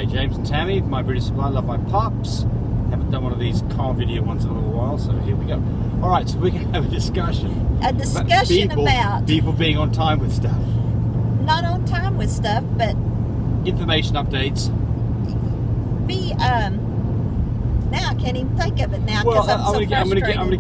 Okay, James and Tammy, my British supply, love my pups. Haven't done one of these car video ones in a little while, so here we go. All right, so we're going to have a discussion. A discussion about people being on time with stuff. Not on time with stuff, but information updates. Now I can't even think of it now Well, because I'm so frustrated. I'm going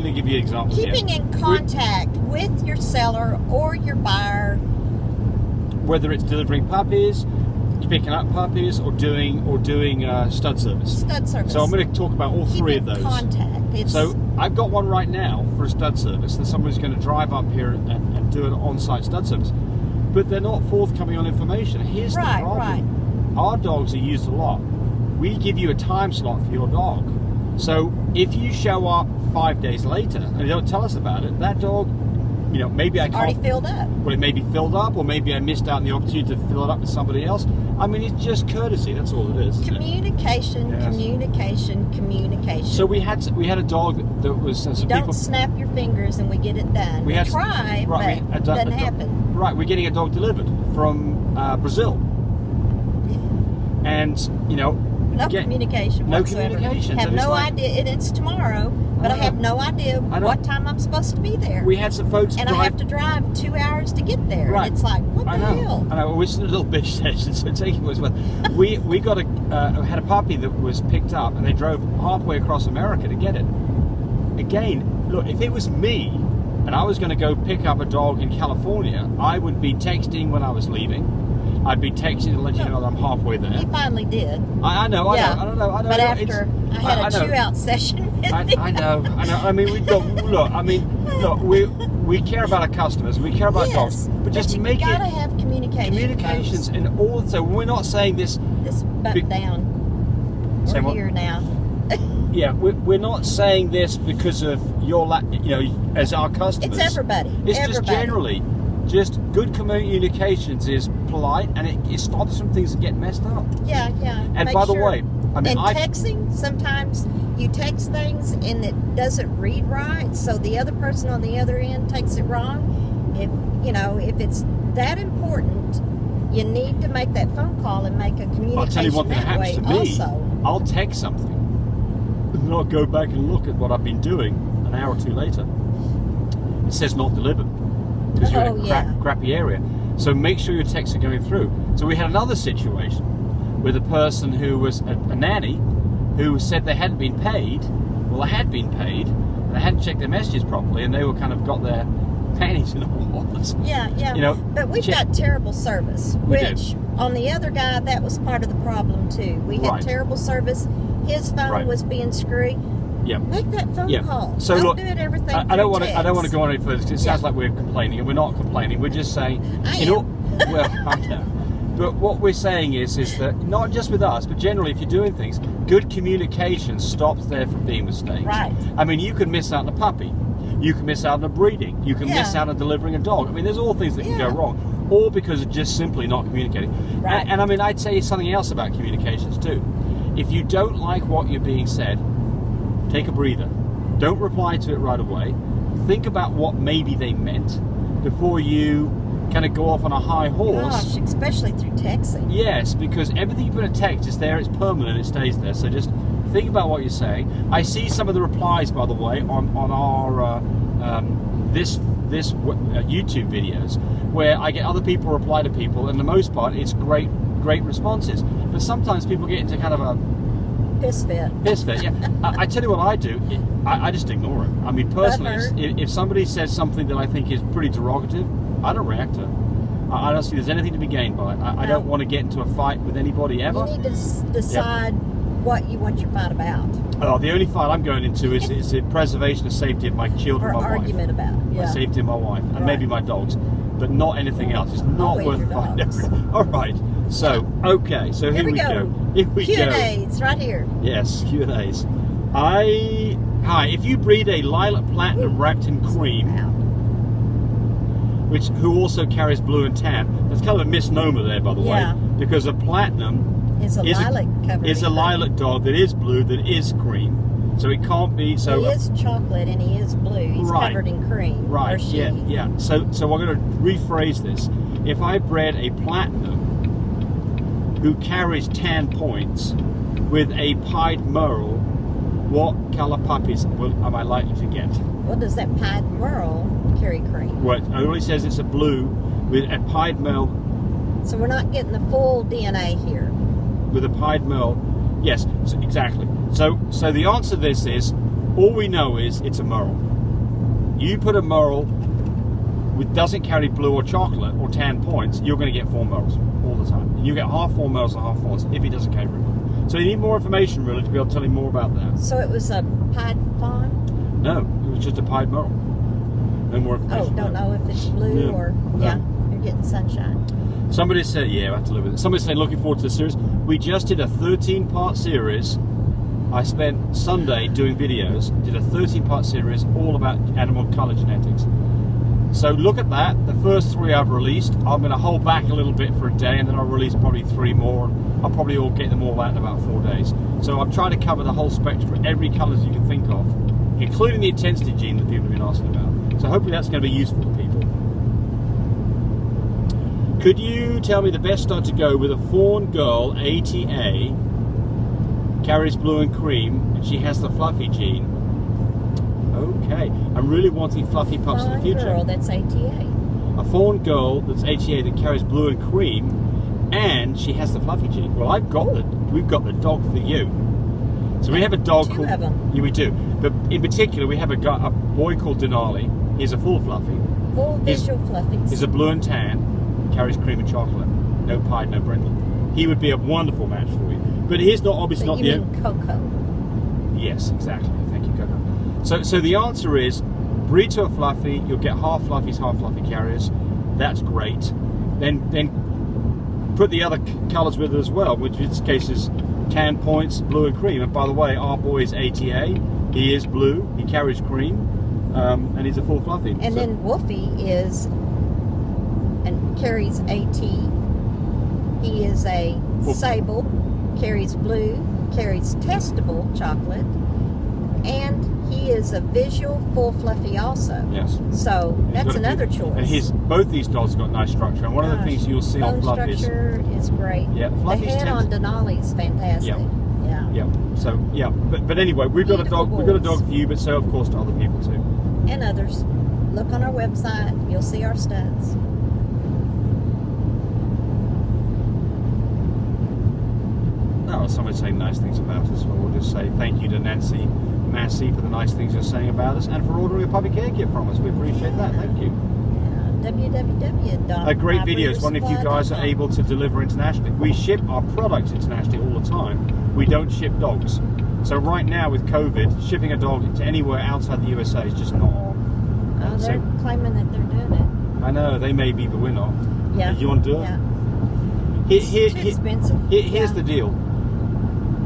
to give you examples. Keeping in contact with your seller or your buyer, whether it's delivering puppies, picking up puppies, or doing stud service. Stud service. So I'm going to talk about all three of those. Contact. So I've got one right now for a stud service that somebody's going to drive up here and do an on-site stud service, but they're not forthcoming on information. Here's the problem. Right. Our dogs are used a lot. We give you a time slot for your dog. So if you show up 5 days later and you don't tell us about it, that dog, maybe I can't. Already filled up. Well, it may be filled up, or maybe I missed out on the opportunity to fill it up with somebody else. I mean, it's just courtesy. That's all it is. Communication. So we had a dog that was. Don't snap your fingers and we get it done. We try, but it doesn't happen. Right, we're getting a dog delivered from Brazil, and no communication whatsoever. No communication. Have no idea. It's tomorrow, but I have no idea what time I'm supposed to be there. We had some folks I have to drive 2 hours to get there. Right. And it's like, what the hell? I know. We're just in a little bitch station, so take it as well. We got had a puppy that was picked up, and they drove halfway across America to get it. Again, look, if it was me, and I was going to go pick up a dog in California, I would be texting when I was leaving. I'd be texting to let you know that I'm halfway there. He finally did. I know. But after I had a chew-out session with him. I know. I mean, we care about our customers. We care about dogs. But just you gotta have communication. Communications, and also we're not saying this. This butt down. We're here now. Yeah, we're not saying this because of your, as our customers. It's everybody. It's just generally. Just good communications is polite, and it stops some things that get messed up. Yeah. And by the way, texting, sometimes you text things and it doesn't read right, so the other person on the other end takes it wrong. If it's that important, you need to make that phone call and make a communication. I'll tell you one thing that happens to me. Also. I'll text something, and then I'll go back and look at what I've been doing an hour or two later. It says not delivered. Because you're in a crappy area. So make sure your texts are going through. So we had another situation with a person who was a nanny who said they hadn't been paid. Well, they had been paid, and they hadn't checked their messages properly, and they were kind of got their panties in a wad. Yeah. But we've got terrible service, which on the other guy, that was part of the problem too. We had terrible service. His phone was being screwy. Yeah. Make that phone call. So don't do it everything. I don't want to go on any further because it sounds like we're complaining, and we're not complaining. We're just saying, I know. But what we're saying is that not just with us, but generally, if you're doing things, good communication stops there from being mistakes. Right. I mean, you can miss out on a puppy, you can miss out on a breeding, you can miss out on delivering a dog. I mean, there's all things that can go wrong, all because of just simply not communicating. Right. And I mean, I'd say something else about communications too. If you don't like what you're being said, take a breather. Don't reply to it right away. Think about what maybe they meant before you kind of go off on a high horse. Gosh, especially through texting. Yes, because everything you put in a text is there, it's permanent, it stays there. So just think about what you're saying. I see some of the replies, by the way, on our this YouTube videos, where I get other people reply to people, and for the most part, it's great responses. But sometimes people get into kind of a piss fit, yeah. I tell you what I do. I just ignore it. I mean, personally, if somebody says something that I think is pretty derogative, I don't react to it. I don't see there's anything to be gained by it. I don't want to get into a fight with anybody ever. You need to decide what you want your fight about. Oh, the only fight I'm going into is the preservation of safety of my children, or my wife. argument about The safety of my wife, and maybe my dogs, but not anything else. It's not worth fighting over. All right. So, okay. So here we go. Q&A's right here. Yes, Q&A's. Hi. If you breed a lilac platinum wrapped in cream, who also carries blue and tan, that's kind of a misnomer there, by the way, because a platinum is a lilac dog that is blue, that is cream. So it can't be. So he is chocolate and he is blue. He's covered in cream. Right. Or she. Yeah. So I'm going to rephrase this. If I bred a platinum who carries tan points with a pied merle, what colour puppies am I likely to get? Well, does that pied merle carry cream? Well, it only says it's a blue with a pied merle. So we're not getting the full DNA here. With a pied merle, yes, exactly. So the answer to this is, all we know is it's a merle. You put a merle which doesn't carry blue or chocolate or tan points, you're going to get 4 merles all the time. And you get half 4 merles and half fawns if he doesn't carry blue. So you need more information really to be able to tell you more about that. So it was a pied fawn? No, it was just a pied merle. No more information. Oh, don't know if it's blue or you're getting sunshine. Somebody said, yeah, I have to live with it. Somebody said, looking forward to the series. We just did a 13-part series. I spent Sunday doing videos, did a 13-part series all about animal colour genetics. So look at that. The first 3 I've released. I'm going to hold back a little bit for a day, and then I'll release probably 3 more. I'll probably all get them all out in about 4 days. So I'm trying to cover the whole spectrum, every colours you can think of, including the intensity gene that people have been asking about. So hopefully that's going to be useful to people. Could you tell me the best dog to go with? A fawn girl, ATA, carries blue and cream, and she has the fluffy gene. Okay, I'm really wanting fluffy pups in the future. Girl, that's ATA. A fawn girl that's ATA that carries blue and cream, and she has the fluffy gene. Well, we've got the dog for you. So we have a dog 2 called. of them. Yeah, we do. But in particular, we have a boy called Denali. He's a full fluffy. Full visual fluffies. He's a blue and tan. Carries cream and chocolate, no pied, no brindle. He would be a wonderful match for you, but he's not obviously not the. You mean Coco? Yes, exactly. Thank you, Coco. So the answer is, breed to a fluffy. You'll get half fluffies, half fluffy carriers. That's great. Then put the other colours with it as well, which in this case is tan points, blue and cream. And by the way, our boy is ATA. He is blue. He carries cream, and he's a full fluffy. And then Wolfie is. And carries AT. He is a sable, carries blue, carries testable chocolate, and he is a visual full fluffy also. Yes. So that's another choice. And both these dogs have got nice structure, and one of the things you'll see on Fluffies. Structure is great. Yeah, Fluffies. The head on Denali is fantastic. Yeah. So but anyway, we've got a dog. We've got a dog for you, but so of course to other people too. And others. Look on our website. You'll see our studs. Oh, someone saying nice things about us. Well, we'll just say thank you to Nancy Massey for the nice things you're saying about us, and for ordering a puppy care kit from us. We appreciate that. Thank you. www. Great videos. One if you guys are able to deliver internationally. We ship our products internationally all the time. We don't ship dogs. So right now with COVID, shipping a dog to anywhere outside the USA is just not on. Oh, they're claiming that they're doing it. I know, they may be, but we're not. Yeah. You want to do it? Yeah. It's too expensive. Here's the deal.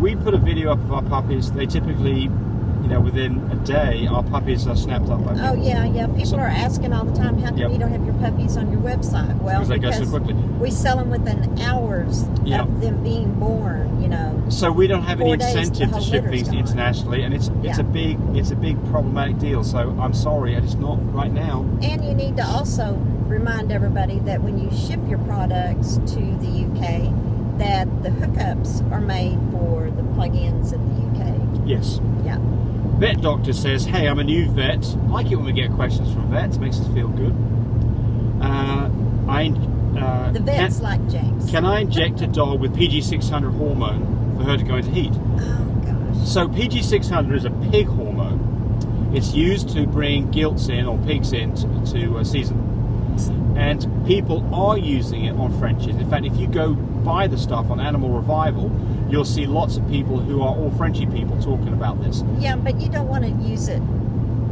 We put a video up of our puppies. They typically, within a day, our puppies are snapped up by people. Oh, yeah. People are asking all the time, how come you don't have your puppies on your website? Well, because they go so quickly. We sell them within hours of them being born, So we don't have any 4 days, incentive the to whole ship litter's things gone. internationally, and it's a big problematic deal. So I'm sorry, it's not right now. And you need to also remind everybody that when you ship your products to the UK, that the hookups are made for the plug-ins in the UK. Yes. Yeah. Vet doctor says, hey, I'm a new vet. I like it when we get questions from vets. Makes us feel good. The vets like James. Can I inject a dog with PG600 hormone for her to go into heat? Oh, gosh. So PG600 is a pig hormone. It's used to bring gilts in, or pigs in, to season. And people are using it on Frenchies. In fact, if you go buy the stuff on Animal Revival, you'll see lots of people who are all Frenchy people talking about this. Yeah, but you don't want to use it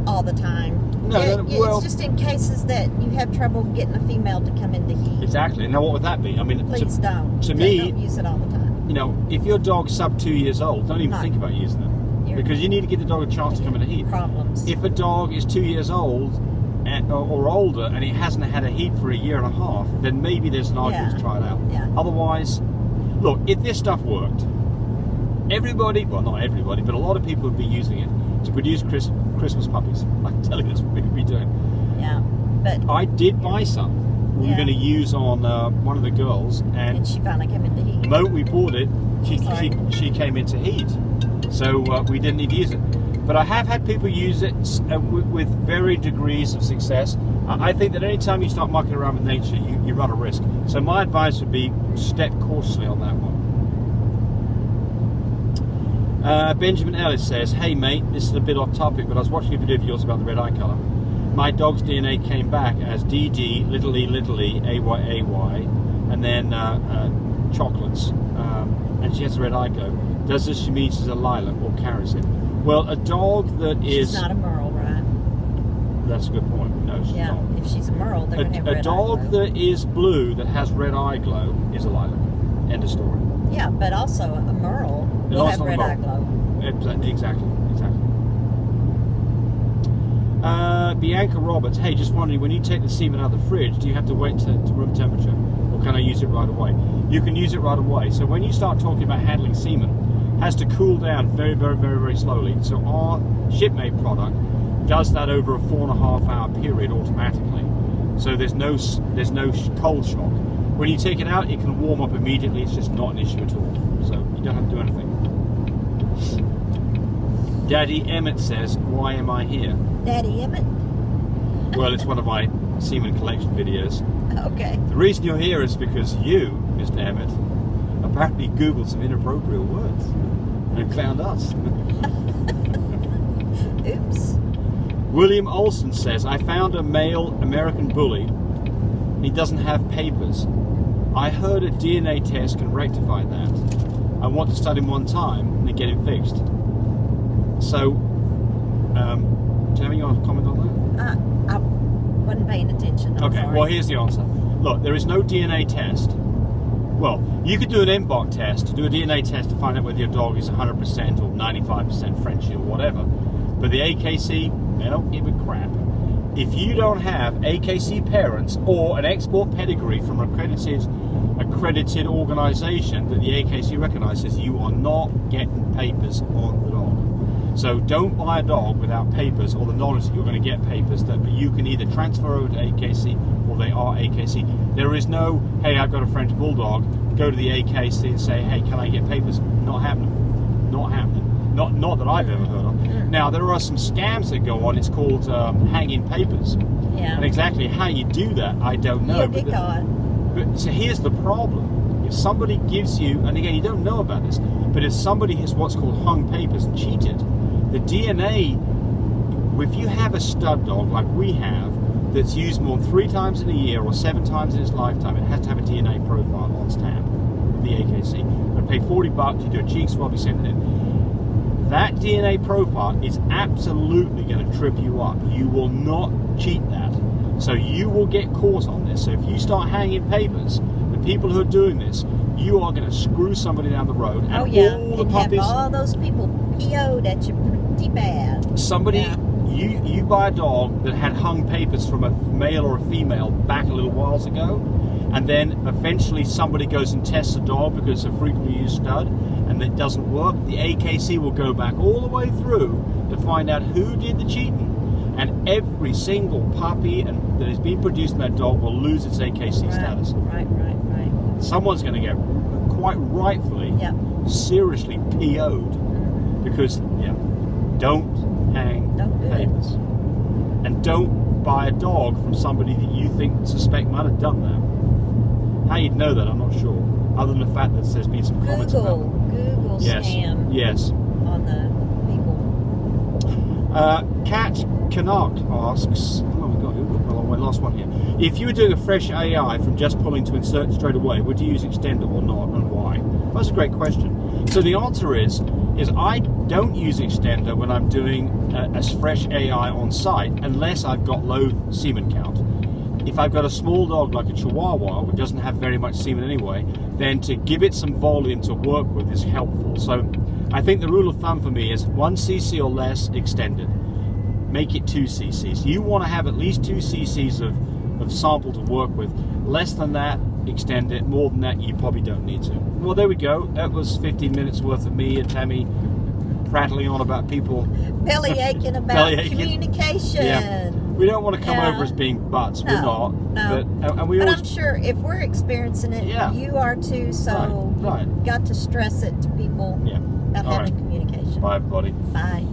all the time. No, it's just in cases that you have trouble getting a female to come into heat. Exactly. Now, what would that be? I mean, please don't. To me, don't use it all the time. If your dog's sub 2 years old, don't even think about using it, because you need to give the dog a chance to come into heat. Problems. If a dog is 2 years old or older and it hasn't had a heat for a year and a half, then maybe there's an argument to try it out. Yeah. Otherwise, look, if this stuff worked, everybody, well, not everybody, but a lot of people would be using it to produce Christmas puppies. I'm telling you, that's what we'd be doing. Yeah, but I did buy some. we were going to use on one of the girls, And she finally came into heat. the moment we bought it, she came into heat, so we didn't need to use it. But I have had people use it with varying degrees of success. I think that any time you start mucking around with nature, you run a risk. So my advice would be step cautiously on that one. Benjamin Ellis says, "Hey mate, this is a bit off topic, but I was watching a video of yours about the red eye colour. My dog's DNA came back as DD, little e, AYAY, and then chocolates, and she has a red eye glow. Does this mean she's a lilac or carries it?" Well, a dog that is... She's not a merle, right? That's a good point. No, she's not. If she's a merle, they're going to have red eye glow. A dog that is blue that has red eye glow is a lilac. End of story. Yeah, but also a merle will have red eye glow. Exactly. Bianca Roberts, hey, just wondering, when you take the semen out of the fridge, do you have to wait to room temperature, or can I use it right away? You can use it right away. So when you start talking about handling semen, it has to cool down very, very, very, very slowly. So our shipmate product does that over a 4.5 hour period automatically. So there's no cold shock. When you take it out, it can warm up immediately. It's just not an issue at all. So you don't have to do anything. Daddy Emmett says, "Why am I here?" Daddy Emmett? Well, it's one of my semen collection videos. Okay. The reason you're here is because you, Mr. Emmett, apparently Googled some inappropriate words and found us. Oops. William Olson says, "I found a male American bully. He doesn't have papers. I heard a DNA test can rectify that. I want to study him one time and get him fixed." So, Tammy, you want to comment on that? I wasn't paying attention. I'm okay, sorry. well, here's the answer. Look, there is no DNA test. Well, you could do an MBOC test, do a DNA test to find out whether your dog is 100% or 95% Frenchy or whatever. But the AKC, they don't give a crap. If you don't have AKC parents or an export pedigree from an accredited organisation that the AKC recognises, you are not getting papers on the dog. So don't buy a dog without papers or the knowledge that you're going to get papers that you can either transfer over to AKC or they are AKC. There is no, hey, I've got a French Bulldog, go to the AKC and say, hey, can I get papers? Not happening. Not happening. Not that I've ever heard of. Now, there are some scams that go on. It's called hanging papers. Yeah. And exactly how you do that, I don't know. Yeah, but so here's the problem. If somebody gives you, and again, you don't know about this, but if somebody has what's called hung papers and cheated, the DNA, if you have a stud dog like we have, that's used more than 3 times in a year or 7 times in its lifetime, it has to have a DNA profile on stamp, the AKC. You pay $40, you do a cheek swab, you send it in. That DNA profile is absolutely going to trip you up. You will not cheat that. So you will get caught on this. So if you start hanging papers, the people who are doing this, you are going to screw somebody down the road. And all the puppies, have all those people PO'd at you pretty bad. Somebody, you buy a dog that had hung papers from a male or a female back a little whiles ago, and then eventually somebody goes and tests the dog because it's a frequently used stud, and it doesn't work. The AKC will go back all the way through to find out who did the cheating, and every single puppy that has been produced in that dog will lose its AKC status. Right. Someone's going to get quite rightfully seriously PO'd because don't hang papers, and don't buy a dog from somebody that you suspect might have done that. How you'd know that, I'm not sure, other than the fact that there's been some comments about Google scam. Yes. On the people. Kat Canuck asks, last one here. If you were doing a fresh AI from just pulling to insert straight away, would you use extender or not, and why? That's a great question. So the answer is I don't use extender when I'm doing a fresh AI on site unless I've got low semen count. If I've got a small dog like a Chihuahua, which doesn't have very much semen anyway, then to give it some volume to work with is helpful. So I think the rule of thumb for me is 1 cc or less extended. Make it 2 cc's. You want to have at least 2 cc's of sample to work with. Less than that, extend it. More than that, you probably don't need to. Well, there we go. That was 15 minutes worth of me and Tammy prattling on about people. Belly aching about communication. Yeah. we don't want to come over as being butts. We're not. No. But we But always. I'm sure if we're experiencing it, Yeah. you are too. So Right. you've got to stress it to people Yeah. about All having right. communication. Bye, everybody. Bye.